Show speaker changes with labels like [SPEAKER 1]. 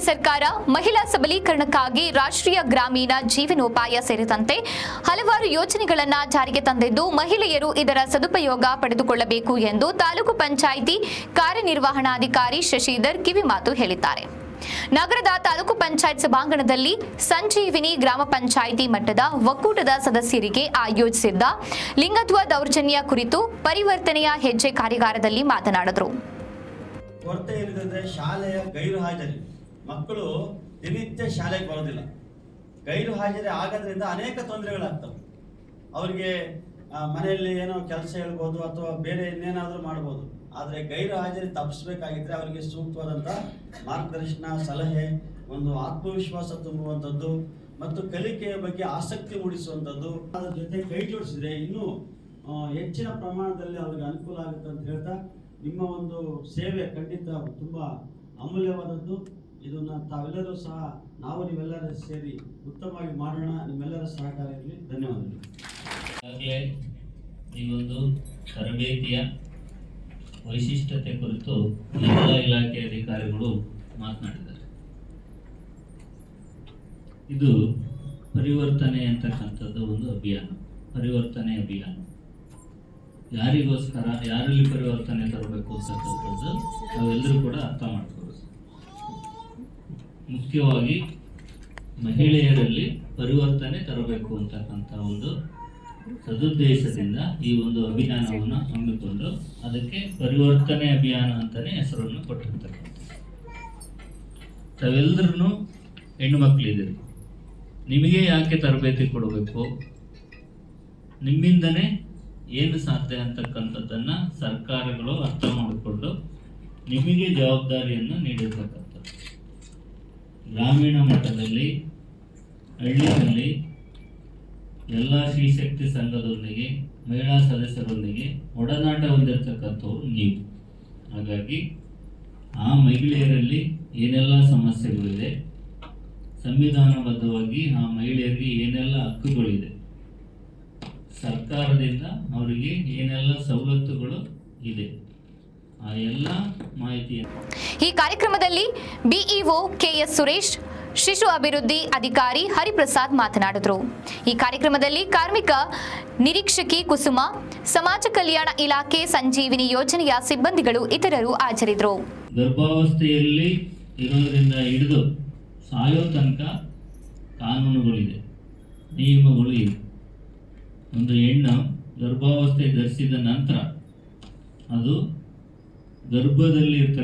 [SPEAKER 1] ರಾಜ್ಯ ಸರ್ಕಾರ ಮಹಿಳಾ ಸಬಲೀಕರಣಕ್ಕಾಗಿ ರಾಷ್ಟ್ರೀಯ ಗ್ರಾಮೀಣ ಜೀವನೋಪಾಯ ಸೇರಿದಂತೆ ಹಲವಾರು ಯೋಜನೆಗಳನ್ನು ಜಾರಿಗೆ ತಂದಿದ್ದು ಮಹಿಳೆಯರು ಇದರ ಸದುಪಯೋಗ ಪಡೆದುಕೊಳ್ಳಬೇಕು ಎಂದು ತಾಲೂಕು ಪಂಚಾಯಿತಿ ಕಾರ್ಯನಿರ್ವಹಣಾಧಿಕಾರಿ ಶಶಿಧರ್ ಕಿವಿಮಾತು ಹೇಳಿದ್ದಾರೆ. ನಗರದ ತಾಲೂಕು ಪಂಚಾಯತ್ ಸಭಾಂಗಣದಲ್ಲಿ ಸಂಜೀವಿನಿ ಗ್ರಾಮ ಪಂಚಾಯಿತಿ ಮಟ್ಟದ ಒಕ್ಕೂಟದ ಸದಸ್ಯರಿಗೆ ಆಯೋಜಿಸಿದ್ದ ಲಿಂಗತ್ವ ದೌರ್ಜನ್ಯ ಕುರಿತು ಪರಿವರ್ತನೆಯ ಹೆಜ್ಜೆ ಕಾರ್ಯಾಗಾರದಲ್ಲಿ ಮಾತನಾಡಿದರು.
[SPEAKER 2] ಕೊರತೆ ಏನಿದೆ ಶಾಲೆಯ ಗೈರು ಹಾಜರಿ. ಮಕ್ಕಳು ದಿನನಿತ್ಯ ಶಾಲೆಗೆ ಬರೋದಿಲ್ಲ. ಗೈರು ಹಾಜರಿ ಆಗೋದ್ರಿಂದ ಅನೇಕ ತೊಂದರೆಗಳಾಗ್ತವೆ. ಅವರಿಗೆ ಮನೆಯಲ್ಲಿ ಏನೋ ಕೆಲಸ ಹೇಳ್ಬೋದು ಅಥವಾ ಬೇರೆ ಇನ್ನೇನಾದರೂ ಮಾಡ್ಬೋದು. ಆದರೆ ಗೈರು ಹಾಜರಿ ತಪ್ಪಿಸ್ಬೇಕಾಗಿದ್ರೆ ಅವರಿಗೆ ಸೂಕ್ತವಾದಂಥ ಮಾರ್ಗದರ್ಶನ, ಸಲಹೆ, ಒಂದು ಆತ್ಮವಿಶ್ವಾಸ ತುಂಬುವಂಥದ್ದು ಮತ್ತು ಕಲಿಕೆಯ ಬಗ್ಗೆ ಆಸಕ್ತಿ ಮೂಡಿಸುವಂಥದ್ದು, ಅದರ ಜೊತೆ ಕೈ ಜೋಡಿಸಿದ್ರೆ ಇನ್ನೂ ಹೆಚ್ಚಿನ ಪ್ರಮಾಣದಲ್ಲಿ ಅವ್ರಿಗೆ ಅನುಕೂಲ ಆಗುತ್ತೆ ಅಂತ ಹೇಳ್ತಾ, ನಿಮ್ಮ ಒಂದು ಸೇವೆ ಖಂಡಿತ ತುಂಬ ಅಮೂಲ್ಯವಾದದ್ದು. ಇದನ್ನು ತಾವೆಲ್ಲರೂ ಸಹ ನೀವೆಲ್ಲರೂ ಸೇರಿ ಉತ್ತಮವಾಗಿ ಮಾಡೋಣ. ನಿಮ್ಮೆಲ್ಲರ ಸಹಕಾರ ಇರಲಿ. ಧನ್ಯವಾದಗಳು.
[SPEAKER 3] ಈಗಾಗಲೇ ಈ ಒಂದು ತರಬೇತಿಯ ವೈಶಿಷ್ಟ್ಯತೆ ಕುರಿತು ಎಲ್ಲ ಇಲಾಖೆ ಅಧಿಕಾರಿಗಳು ಮಾತನಾಡಿದ್ದಾರೆ. ಇದು ಪರಿವರ್ತನೆ ಅಂತಕ್ಕಂಥದ್ದು ಒಂದು ಅಭಿಯಾನ, ಪರಿವರ್ತನೆ ಅಭಿಯಾನ. ಯಾರಿಗೋಸ್ಕರ, ಯಾರಲ್ಲಿ ಪರಿವರ್ತನೆ ತರಬೇಕು ಅಂತಕ್ಕಂಥದ್ದು ನಾವೆಲ್ಲರೂ ಕೂಡ ಅರ್ಥ ಮಾಡ್ಕೋಬೇಕು. ಮುಖ್ಯವಾಗಿ ಮಹಿಳೆಯರಲ್ಲಿ ಪರಿವರ್ತನೆ ತರಬೇಕು ಅಂತಕ್ಕಂಥ ಒಂದು ಸದುದ್ದೇಶದಿಂದ ಈ ಒಂದು ಅಭಿಯಾನವನ್ನು ಹಮ್ಮಿಕೊಂಡು ಅದಕ್ಕೆ ಪರಿವರ್ತನೆ ಅಭಿಯಾನ ಅಂತಾನೆ ಹೆಸರನ್ನು ಕೊಟ್ಟಿರ್ತಕ್ಕಂಥ. ತಾವೆಲ್ಲರೂ ಹೆಣ್ಣು ಮಕ್ಕಳಿದ್ದೀರಿ, ನಿಮಗೆ ಯಾಕೆ ತರಬೇತಿ ಕೊಡಬೇಕು, ನಿಮ್ಮಿಂದನೇ ಏನು ಸಾಧ್ಯ ಅಂತಕ್ಕಂಥದ್ದನ್ನು ಸರ್ಕಾರಗಳು ಅರ್ಥ ಮಾಡಿಕೊಂಡು ನಿಮಗೆ ಜವಾಬ್ದಾರಿಯನ್ನು ನೀಡಿರ್ತಕ್ಕಂಥದ್ದು. ಗ್ರಾಮೀಣ ಮಟ್ಟದಲ್ಲಿ, ಹಳ್ಳಿಯಲ್ಲಿ ಎಲ್ಲ ಶ್ರೀಶಕ್ತಿ ಸಂಘದೊಂದಿಗೆ, ಮಹಿಳಾ ಸದಸ್ಯರೊಂದಿಗೆ ಒಡನಾಟ ಹೊಂದಿರತಕ್ಕಂಥವ್ರು ನೀವು. ಹಾಗಾಗಿ ಆ ಮಹಿಳೆಯರಲ್ಲಿ ಏನೆಲ್ಲ ಸಮಸ್ಯೆಗಳಿದೆ, ಸಂವಿಧಾನಬದ್ಧವಾಗಿ ಆ ಮಹಿಳೆಯರಿಗೆ ಏನೆಲ್ಲ ಹಕ್ಕುಗಳಿದೆ, ಸರ್ಕಾರದಿಂದ ಅವರಿಗೆ ಏನೆಲ್ಲ ಸವಲತ್ತುಗಳು ಇದೆ, ಆ ಎಲ್ಲ ಮಾಹಿತಿಯನ್ನು
[SPEAKER 1] ಈ ಕಾರ್ಯಕ್ರಮದಲ್ಲಿ ಬಿಇಒ ಕೆಎಸ್ ಸುರೇಶ್, ಶಿಶು ಅಭಿವೃದ್ಧಿ ಅಧಿಕಾರಿ ಹರಿಪ್ರಸಾದ್ ಮಾತನಾಡಿದರು. ಈ ಕಾರ್ಯಕ್ರಮದಲ್ಲಿ ಕಾರ್ಮಿಕ ನಿರೀಕ್ಷಕಿ ಕುಸುಮ, ಸಮಾಜ ಕಲ್ಯಾಣ ಇಲಾಖೆ ಸಂಜೀವಿನಿ ಯೋಜನೆಯ ಸಿಬ್ಬಂದಿಗಳು ಇತರರು ಹಾಜರಿದ್ದರು.
[SPEAKER 3] ಗರ್ಭಾವಸ್ಥೆಯಲ್ಲಿ ಇರೋದ್ರಿಂದ ಹಿಡಿದು ಸಾಯೋ ತನಕ ಕಾನೂನುಗಳಿದೆ, ನಿಯಮಗಳು ಇದೆ. ಒಂದು ಹೆಣ್ಣು ಗರ್ಭಾವಸ್ಥೆ ಧರಿಸಿದ ನಂತರ ಅದು ಗರ್ಭದಲ್ಲಿ